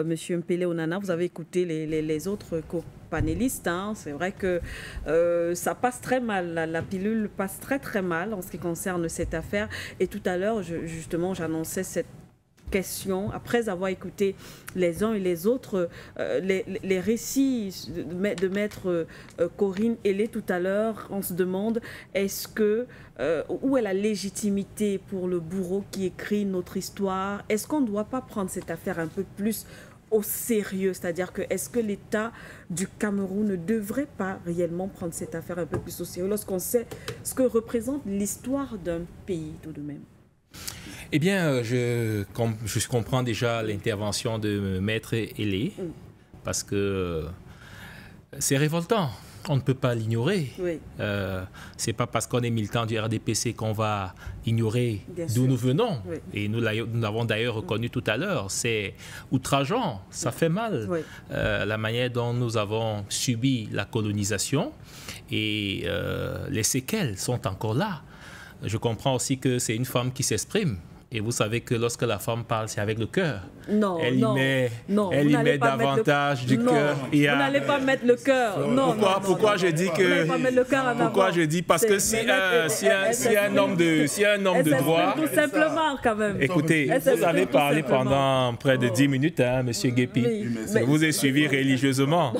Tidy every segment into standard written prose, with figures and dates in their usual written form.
Monsieur Mpele Onana, vous avez écouté les autres panélistes. Hein. C'est vrai que ça passe très mal, la pilule passe très mal en ce qui concerne cette affaire. Et tout à l'heure, justement, j'annonçais cette question, après avoir écouté les uns et les autres, les récits de maître Corinne Ailé tout à l'heure, on se demande est-ce que où est la légitimité pour le bourreau qui écrit notre histoire? Est-ce qu'on ne doit pas prendre cette affaire un peu plus au sérieux? C'est-à-dire que est-ce que l'État du Cameroun ne devrait pas réellement prendre cette affaire un peu plus au sérieux lorsqu'on sait ce que représente l'histoire d'un pays tout de même? Eh bien, je comprends déjà l'intervention de Maître Ailé, parce que c'est révoltant. On ne peut pas l'ignorer. Oui. C'est pas parce qu'on est militant du RDPC qu'on va ignorer d'où nous venons. Oui. Et nous l'avons d'ailleurs reconnu tout à l'heure. C'est outrageant, ça fait mal. Oui. La manière dont nous avons subi la colonisation et les séquelles sont encore là. Je comprends aussi que c'est une femme qui s'exprime. Et vous savez que lorsque la femme parle, c'est avec le cœur. Non, elle y met davantage du cœur. Vous n'allez pas mettre le cœur. Pourquoi je dis que... Pourquoi je dis parce que si un homme de droit... Tout simplement, quand même. Écoutez, vous avez parlé pendant près de 10 minutes, hein, M. Guépi. Je vous ai suivi religieusement,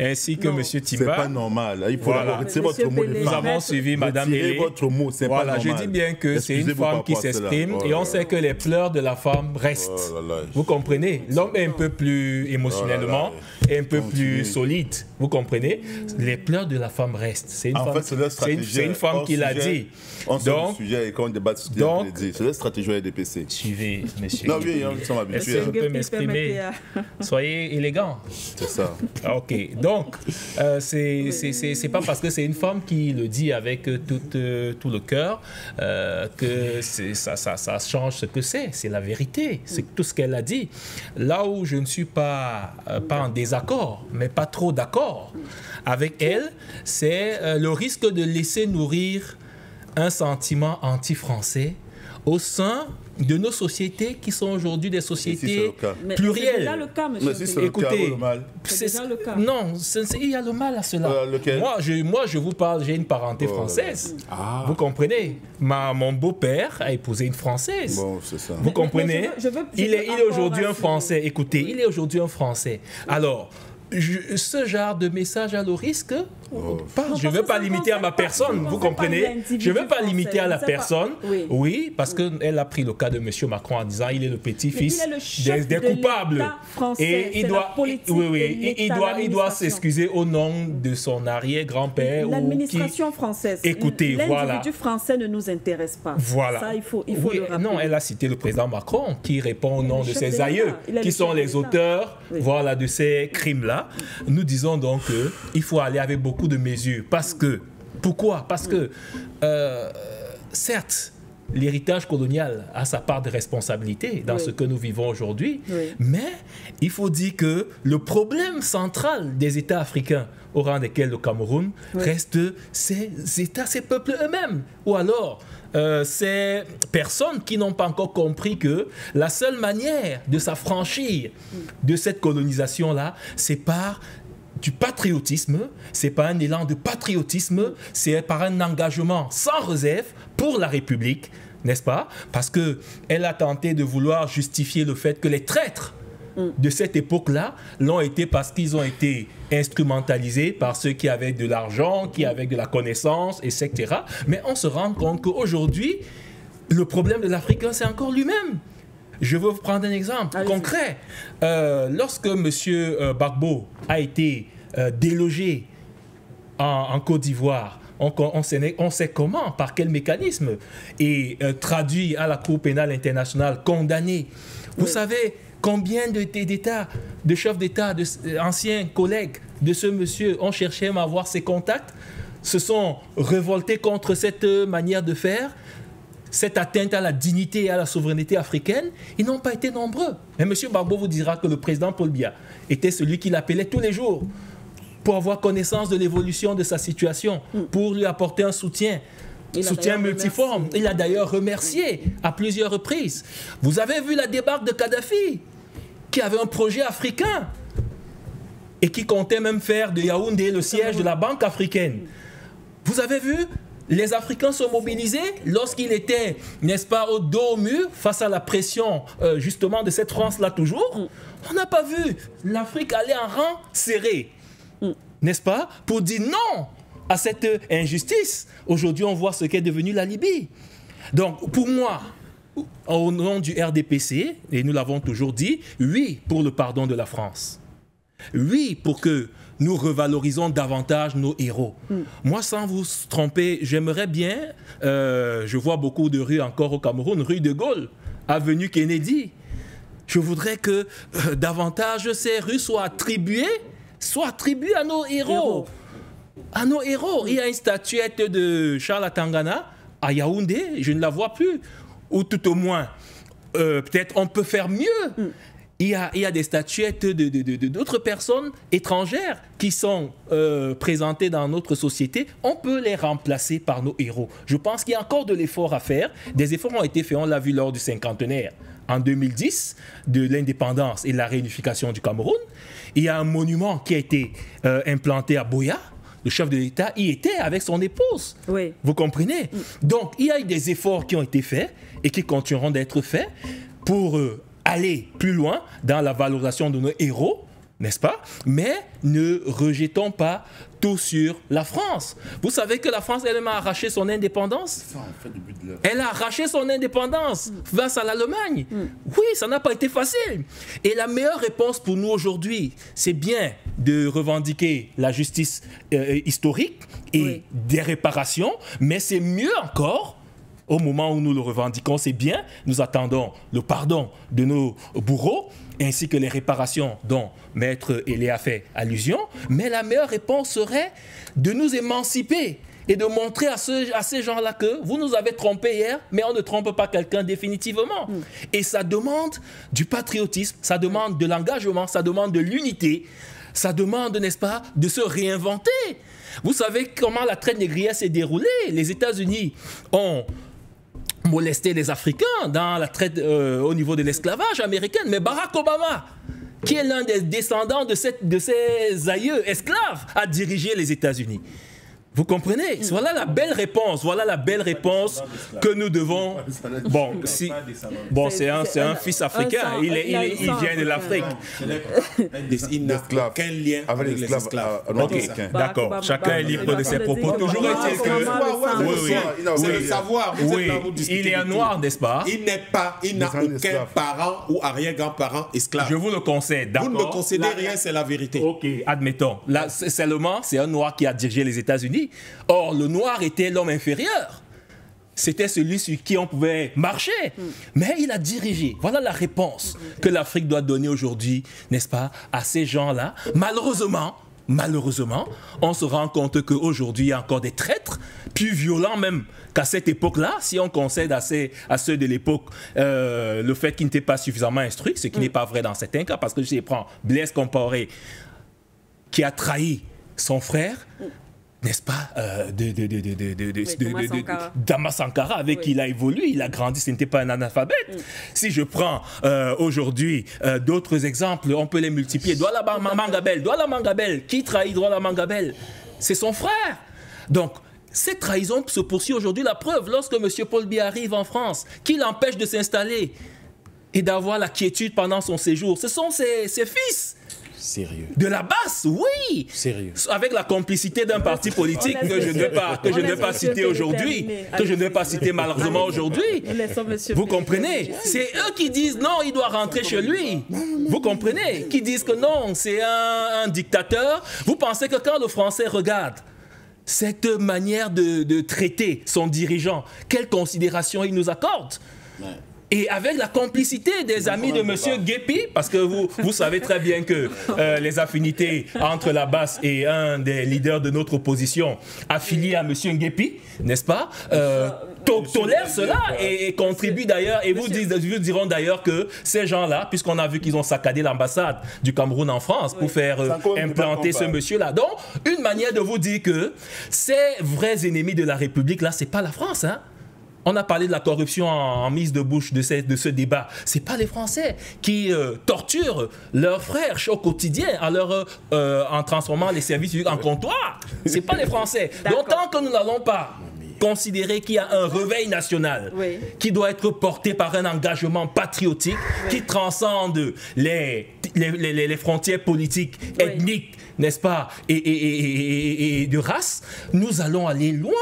ainsi que M. Timba. C'est pas normal. Il faut retirer votre mot de femme. Nous avons suivi Mme Ailé. Votre mot, c'est pas normal. Je dis bien que c'est une femme qui s'exprime et on sait que les pleurs de la femme restent. Vous comprenez? L'homme est un peu plus émotionnellement et un peu plus solide. Vous comprenez? Les pleurs de la femme restent. C'est une femme qui l'a dit. On sort du sujet et quand on débat de ce qu'il a dit. C'est la stratégie RDPC. Suivez, monsieur. Non, oui, nous sommes habitués. Est-ce que je peux m'exprimer? Soyez élégant. C'est ça. Ok. Donc, c'est pas parce que c'est une femme qui le dit avec tout le cœur que ça change ce que c'est. C'est la vérité. C'est tout ce qu'elle a dit. Là où je ne suis pas en désaccord, mais pas trop d'accord avec elle, c'est le risque de laisser nourrir un sentiment anti-français au sein de nos sociétés qui sont aujourd'hui des sociétés plurielles. C'est déjà le cas, monsieur. Mais si c'est écoutez, le mal. C'est déjà le cas. Non, il y a le mal à cela. Moi, je vous parle, j'ai une parenté française. Vous comprenez? Mon beau-père a épousé une Française. Bon, c'est ça. Vous comprenez? Il est aujourd'hui un Français. Écoutez, il est aujourd'hui un Français. Alors, ce genre de message a le risque, je ne veux pas limiter à ma personne, vous comprenez? Je ne veux pas limiter à la personne, oui, parce qu'elle a pris le cas de M. Macron en disant il est le petit-fils des coupables. Et il doit s'excuser au nom de son arrière-grand-père. L'administration française. Écoutez, l'individu français ne nous intéresse pas. Voilà. Ça, il faut le rappeler. Non, elle a cité le président Macron qui répond au nom de ses aïeux, qui sont les auteurs de ces crimes-là. Nous disons donc qu'il faut aller avec beaucoup de mesures. Pourquoi? Parce que, certes, l'héritage colonial a sa part de responsabilité dans ce que nous vivons aujourd'hui, mais il faut dire que le problème central des États africains, au rang desquels le Cameroun, reste ces États, ces peuples eux-mêmes. Ou alors, ces personnes qui n'ont pas encore compris que la seule manière de s'affranchir de cette colonisation-là, c'est par du patriotisme, c'est par un élan de patriotisme, c'est par un engagement sans réserve pour la République, n'est-ce pas? Parce qu'elle a tenté de vouloir justifier le fait que les traîtres de cette époque-là l'ont été parce qu'ils ont été instrumentalisés par ceux qui avaient de l'argent, qui avaient de la connaissance, etc. Mais on se rend compte qu'aujourd'hui, le problème de l'Africain, c'est encore lui-même. Je veux vous prendre un exemple concret. Lorsque M. Gbagbo a été délogé en Côte d'Ivoire, on sait comment, par quel mécanisme, et traduit à la Cour pénale internationale, condamné. Vous savez combien d'États, de chefs d'État, d'anciens collègues de ce monsieur ont cherché à avoir ses contacts, se sont révoltés contre cette manière de faire, cette atteinte à la dignité et à la souveraineté africaine. Ils n'ont pas été nombreux. Mais M. Gbagbo vous dira que le président Paul Biya était celui qui l'appelait tous les jours pour avoir connaissance de l'évolution de sa situation, pour lui apporter un soutien multiforme. Il a d'ailleurs remercié à plusieurs reprises. Vous avez vu la débarque de Kadhafi, qui avait un projet africain et qui comptait même faire de Yaoundé le siège de la Banque africaine. Vous avez vu, les Africains se mobilisaient lorsqu'ils étaient, n'est-ce pas, au dos au mur, face à la pression justement de cette France-là toujours. On n'a pas vu l'Afrique aller en rang serré, n'est-ce pas, pour dire non à cette injustice. Aujourd'hui, on voit ce qu'est devenu la Libye. Donc, pour moi, au nom du RDPC, et nous l'avons toujours dit, oui pour le pardon de la France. Oui pour que nous revalorisons davantage nos héros. Moi, sans vous tromper, j'aimerais bien, je vois beaucoup de rues encore au Cameroun, rue de Gaulle, avenue Kennedy. Je voudrais que davantage ces rues soient attribuées à nos héros. À nos héros. Il y a une statuette de Charles Atangana à Yaoundé, je ne la vois plus. Ou tout au moins, peut-être on peut faire mieux. Il y a des statuettes d'autres personnes étrangères qui sont présentées dans notre société. On peut les remplacer par nos héros. Je pense qu'il y a encore de l'effort à faire. Des efforts ont été faits, on l'a vu lors du cinquantenaire en 2010 de l'indépendance et de la réunification du Cameroun. Il y a un monument qui a été implanté à Boya. Le chef de l'État y était avec son épouse. Oui. Vous comprenez? Donc, il y a eu des efforts qui ont été faits et qui continueront d'être faits pour aller plus loin dans la valorisation de nos héros, n'est-ce pas? Mais ne rejetons pas tout sur la France. Vous savez que la France elle-même a arraché son indépendance. Elle a arraché son indépendance face à l'Allemagne. Oui, ça n'a pas été facile. Et la meilleure réponse pour nous aujourd'hui, c'est bien de revendiquer la justice historique et des réparations, mais c'est mieux encore. Au moment où nous le revendiquons, c'est bien. Nous attendons le pardon de nos bourreaux ainsi que les réparations dont Maître Elie a fait allusion. Mais la meilleure réponse serait de nous émanciper et de montrer à ces gens-là que vous nous avez trompés hier, mais on ne trompe pas quelqu'un définitivement. Et ça demande du patriotisme, ça demande de l'engagement, ça demande de l'unité, ça demande, n'est-ce pas, de se réinventer. Vous savez comment la traite négrière s'est déroulée. Les États-Unis ont molester les Africains dans la traite au niveau de l'esclavage américain. Mais Barack Obama, qui est l'un des descendants de ses aïeux esclaves, a dirigé les États-Unis. Vous comprenez? Voilà la belle réponse. Voilà la belle réponse que nous devons... Bon, c'est un fils africain. Il vient de l'afrique. Il n'a aucun lien avec les esclaves. Ok, d'accord. Chacun est libre de ses propos. Toujours est-il que... C'est le savoir. Oui, il est un noir, n'est-ce pas? Il n'a aucun parent ou arrière-grand-parent esclave. Je vous le concède, d'accord. Vous ne me concédez rien, c'est la vérité. Ok, admettons. Là, seulement, c'est un noir qui a dirigé les États-Unis. Or, le noir était l'homme inférieur. C'était celui sur qui on pouvait marcher. Mais il a dirigé. Voilà la réponse que l'Afrique doit donner aujourd'hui, n'est-ce pas, à ces gens-là. Malheureusement, on se rend compte qu'aujourd'hui, il y a encore des traîtres, plus violents même qu'à cette époque-là, si on concède à ceux de l'époque le fait qu'ils n'étaient pas suffisamment instruits, ce qui n'est pas vrai dans certains cas, parce que je prends Blaise Compaoré, qui a trahi son frère, n'est-ce pas, Thomas Sankara, avec qui il a évolué, il a grandi, ce n'était pas un analphabète. Si je prends aujourd'hui d'autres exemples, on peut les multiplier. Douala Mangabel, qui trahit Douala Mangabel? C'est son frère. Donc, cette trahison se poursuit aujourd'hui. La preuve, lorsque M. Paul Biya arrive en France, qui l'empêche de s'installer et d'avoir la quiétude pendant son séjour, ce sont ses fils. Sérieux. De la basse, oui. Sérieux. Avec la complicité d'un parti politique que je ne vais pas citer aujourd'hui, que je ne vais pas citer malheureusement aujourd'hui. Vous comprenez? C'est eux qui disent non, il doit rentrer chez lui. Vous comprenez? Qui disent que non, c'est un dictateur. Vous pensez que quand le Français regarde cette manière de traiter son dirigeant, quelle considération il nous accorde? Et avec la complicité des amis de M. Guépi, parce que vous savez très bien que les affinités entre la basse et un des leaders de notre opposition affiliés à M. Guépi, n'est-ce pas, tolèrent cela et contribuent d'ailleurs, et vous diront d'ailleurs que ces gens-là, puisqu'on a vu qu'ils ont saccadé l'ambassade du Cameroun en France pour faire implanter ce monsieur-là. Donc, une manière de vous dire que ces vrais ennemis de la République, là, c'est pas la France, hein. On a parlé de la corruption en mise de bouche de ce débat. Ce n'est pas les Français qui torturent leurs frères au quotidien en transformant les services publics en comptoir. Ce n'est pas les Français. Donc tant que nous n'allons pas considérer qu'il y a un réveil national qui doit être porté par un engagement patriotique qui transcende les frontières politiques, ethniques, n'est-ce pas, et de race, nous allons aller loin.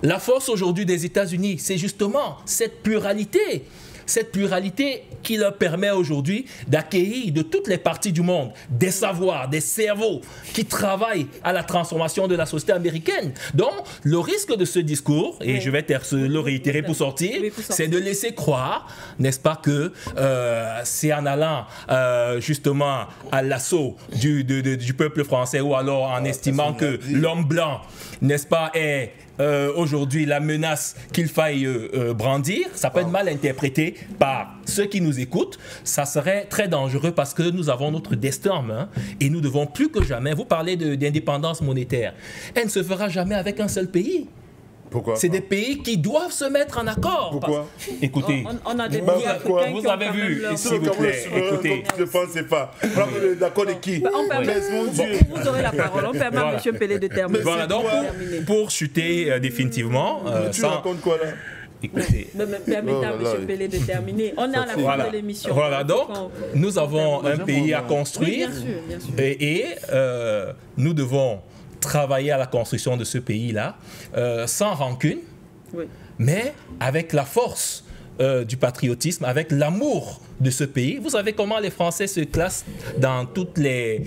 La force aujourd'hui des États-Unis, c'est justement cette pluralité qui leur permet aujourd'hui d'accueillir de toutes les parties du monde des savoirs, des cerveaux qui travaillent à la transformation de la société américaine. Donc, le risque de ce discours, et je vais le réitérer pour sortir, c'est de laisser croire, n'est-ce pas, que c'est en allant justement à l'assaut du peuple français ou alors en estimant que l'homme blanc, n'est-ce pas, est aujourd'hui la menace qu'il faille brandir. Ça peut être mal interprété par ceux qui nous écoutent. Ça serait très dangereux parce que nous avons notre destin en main et nous devons plus que jamais, vous parlez d'indépendance monétaire, elle ne se fera jamais avec un seul pays. Pourquoi? C'est des pays qui doivent se mettre en accord. Pourquoi? Écoutez, on a des pays africains vous avez vu, s'il vous plaît, écoutez. Je ne pensais pas. D'accord de qui? Vous aurez la parole. On permet à M. Pelé de terminer. Voilà, donc pour chuter définitivement... tu racontes quoi là? Écoutez. Permettez à M. Pelé de terminer. On est à la fin de l'émission. Voilà, donc nous avons un pays à construire. Bien sûr. Et nous devons travailler à la construction de ce pays-là sans rancune, mais avec la force du patriotisme, avec l'amour de ce pays. Vous savez comment les Français se classent dans toutes les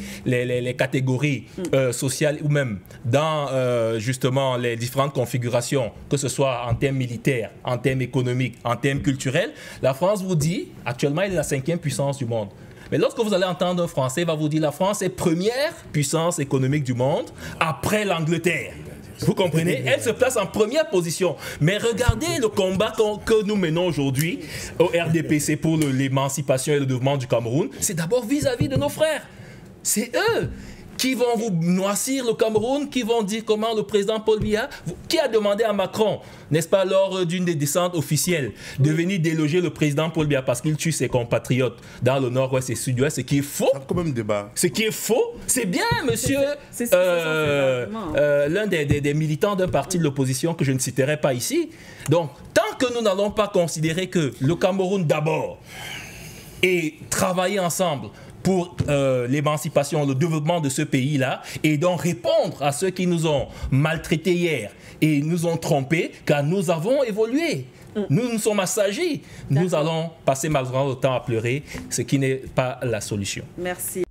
catégories sociales ou même dans justement les différentes configurations, que ce soit en termes militaires, en termes économiques, en termes culturels. La France vous dit, actuellement, elle est la 5e puissance du monde. Mais lorsque vous allez entendre un Français, il va vous dire la France est première puissance économique du monde après l'Angleterre. Vous comprenez? Elle se place en première position. Mais regardez le combat que nous menons aujourd'hui au RDPC pour l'émancipation et le développement du Cameroun. C'est d'abord vis-à-vis de nos frères. C'est eux qui vont vous noircir le Cameroun, qui vont dire comment le président Paul Biya, qui a demandé à Macron, n'est-ce pas, lors d'une des descentes officielles, de venir déloger le président Paul Biya parce qu'il tue ses compatriotes dans le nord-ouest et sud-ouest, ce qui est faux. C'est quand même débat. Ce qui est faux, c'est bien, monsieur, l'un des militants d'un parti de l'opposition que je ne citerai pas ici. Donc, tant que nous n'allons pas considérer que le Cameroun d'abord et travailler ensemble pour l'émancipation, le développement de ce pays-là, et donc répondre à ceux qui nous ont maltraités hier et nous ont trompés, car nous avons évolué. Nous nous sommes assagis. Nous allons passer malheureusement le temps à pleurer, ce qui n'est pas la solution. Merci.